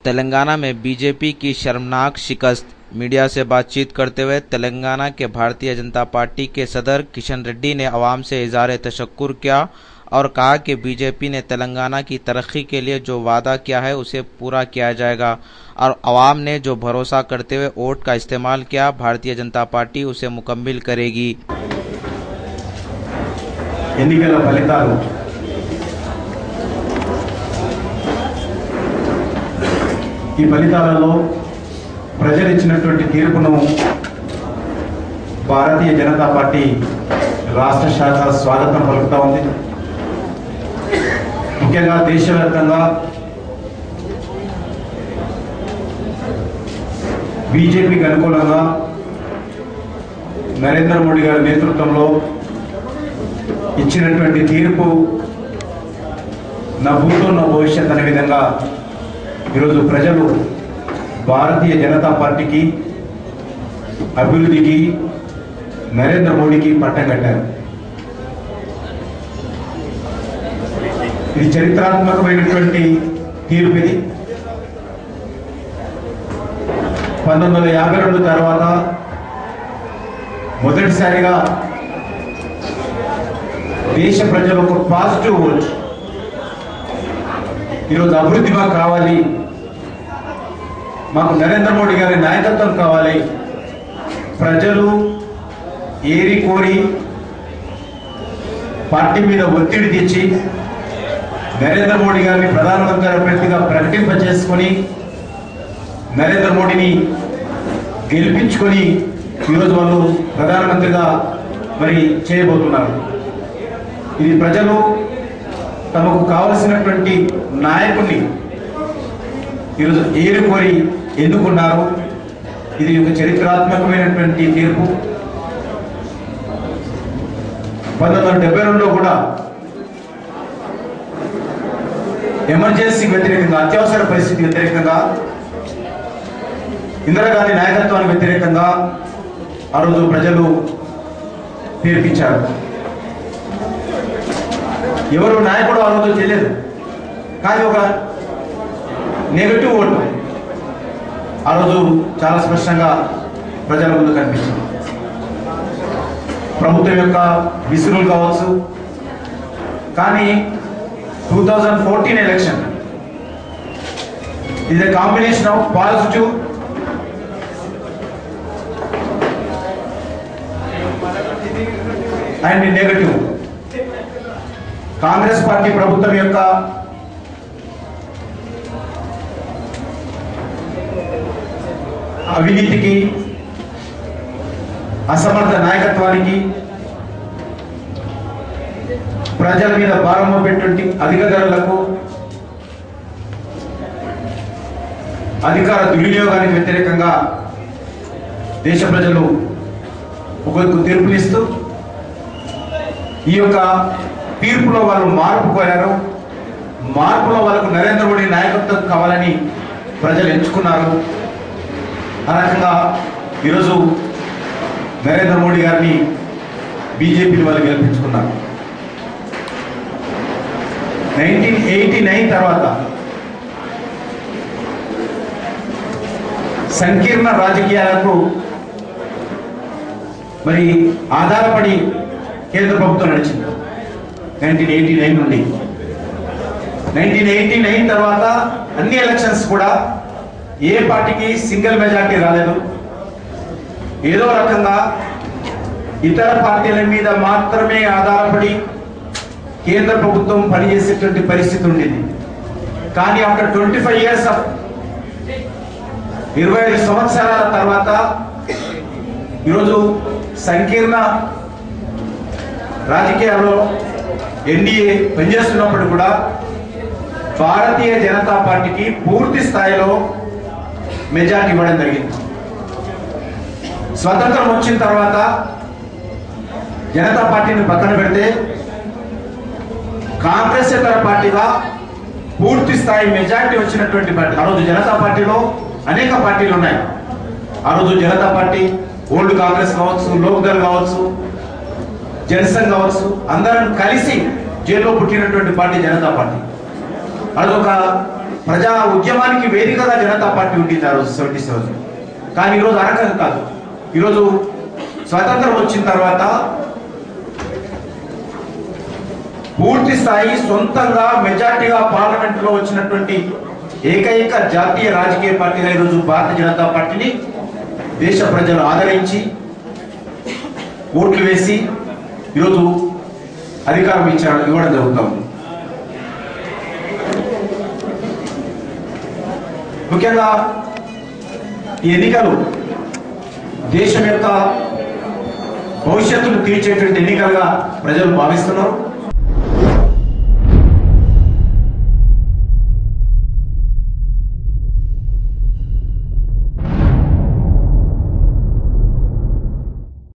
तेलंगाना में बीजेपी की शर्मनाक शिकस्त। मीडिया से बातचीत करते हुए तेलंगाना के भारतीय जनता पार्टी के सदर किशन रेड्डी ने अवाम से इज़हार तशक्कुर किया और कहा कि बीजेपी ने तेलंगाना की तरक्की के लिए जो वादा किया है उसे पूरा किया जाएगा और अवाम ने जो भरोसा करते हुए वोट का इस्तेमाल किया, भारतीय जनता पार्टी उसे मुकम्मिल करेगी। ఎన్నికల ఫలితాలు ఈ ఫలితాలలో ప్రజలు ఇచ్చినటువంటి తీర్పును భారతీయ జనతా పార్టీ రాష్ట్ర శాఖ స్వాగతం పలుకుతా ఉంది। ముఖ్యంగా దేశవ్యాప్తంగా బీజేపీకి అనుకూలంగా నరేంద్ర మోడీ గారి నేతృత్వంలో ఇచ్చినటువంటి తీర్పు నా భూతో నా భవిష్యత్ అనే విధంగా ఈరోజు ప్రజలు భారతీయ జనతా పార్టీకి, అభివృద్ధికి, నరేంద్ర మోడీకి పట్టం కట్టారు। ఇది చరిత్రాత్మకమైనటువంటి తీర్పు। ఇది 1952 తర్వాత మొదటిసారిగా దేశ ప్రజలు ఒక పాజిటివ్ ఓట్, ఈరోజు అభివృద్ధి మాకు కావాలి, మాకు నరేంద్ర మోడీ గారి నాయకత్వం కావాలి, ప్రజలు ఏరి కోరి పార్టీ మీద ఒత్తిడి తెచ్చి నరేంద్ర మోడీ గారిని ప్రధానమంత్రి అభ్యర్థిగా ప్రకటింపజేసుకొని నరేంద్ర మోడీని గెలిపించుకొని ఈరోజు వాళ్ళు ప్రధానమంత్రిగా మరి చేయబోతున్నారు। ఇది ప్రజలు తమకు కావలసినటువంటి నాయకుడిని ఈరోజు ఏరుకోరి ఎన్నుకున్నారు। ఇది ఒక చరిత్రాత్మకమైనటువంటి తీర్పు। 1972లో కూడా ఎమర్జెన్సీకి వ్యతిరేకంగా, అత్యవసర పరిస్థితి వ్యతిరేకంగా, ఇందిరాగాంధీ నాయకత్వానికి వ్యతిరేకంగా ఆ రోజు ప్రజలు తీర్పిచ్చారు। ఎవరు నాయకుడు ఆ రోజు తెలియదు, కానీ ఒక నెగటివ్ ఓటు ఆ రోజు చాలా స్పష్టంగా ప్రజల ముందు కనిపించింది। ప్రభుత్వం యొక్క విసురులు కావచ్చు, కానీ 2014 ఎలక్షన్ ఇది a combination of positive and negative। Congress party ప్రభుత్వం యొక్క అవినీతికి, అసమర్థ నాయకత్వానికి, ప్రజల మీద భారం మోపేటువంటి అధిక ధరలకు, అధికార దుర్వినియోగానికి వ్యతిరేకంగా దేశ ప్రజలు ఒక్కొక్క తీర్పునిస్తూ ఈ యొక్క తీర్పులో వాళ్ళు మార్పు కోరారు। మార్పులో వాళ్ళకు నరేంద్ర మోడీ నాయకత్వం కావాలని ప్రజలు ఎంచుకున్నారు। ఆ రకంగా ఈరోజు నరేంద్ర మోడీ గారిని బీజేపీ వాళ్ళు గెలిపించుకున్నారు। 1989 తర్వాత సంకీర్ణ రాజకీయాలకు మరి ఆధారపడి కేంద్ర ప్రభుత్వం నడిచింది 1989 నుండి। 1989 తర్వాత అన్ని ఎలక్షన్స్ కూడా ఏ పార్టీకి సింగిల్ మెజార్టీ రాలేదు। ఏదో రకంగా ఇతర పార్టీల మీద మాత్రమే ఆధారపడి కేంద్ర ప్రభుత్వం పనిచేసేటువంటి పరిస్థితి ఉండేది। కానీ ఆఫ్టర్ 25 ఇయర్స్ ఆఫ్ 25 సంవత్సరాల తర్వాత ఈరోజు సంకీర్ణ రాజకీయాల్లో ఎన్డీఏ పనిచేస్తున్నప్పుడు కూడా భారతీయ జనతా పార్టీకి పూర్తి స్థాయిలో మెజార్టీ ఇవ్వడం జరిగింది। స్వతంత్రం వచ్చిన తర్వాత జనతా పార్టీని పక్కన పెడితే కాంగ్రెస్ ఇతర పార్టీగా పూర్తి స్థాయి మెజార్టీ వచ్చినటువంటి పార్టీ ఆ రోజు జనతా పార్టీలో అనేక పార్టీలు ఉన్నాయి। ఆ రోజు జనతా పార్టీ ఓల్డ్ కాంగ్రెస్ కావచ్చు, లోక్దల్ కావచ్చు, జనసంఘ్ కావచ్చు, అందరం కలిసి జైల్లో పుట్టినటువంటి పార్టీ జనతా పార్టీ। అదొక ప్రజా ఉద్యమానికి వేదికగా జనతా పార్టీ ఉండింది ఆ రోజు 77 రోజు. కానీ ఈరోజు ఆ రకంగా కాదు. ఈరోజు స్వతంత్రం వచ్చిన తర్వాత పూర్తి స్థాయి సొంతంగా మెజార్టీగా పార్లమెంటులో వచ్చినటువంటి ఏకైక జాతీయ రాజకీయ పార్టీగా ఈరోజు భారతీయ జనతా పార్టీని దేశ ప్రజలు ఆదరించి ఓట్లు వేసి ఈరోజు అధికారం ఇవ్వడం జరుగుతూ ఉంది. ముఖ్యంగా ఈ ఎన్నికలు దేశం యొక్క భవిష్యత్తును తీర్చేటువంటి ఎన్నికలుగా ప్రజలు భావిస్తున్నారు.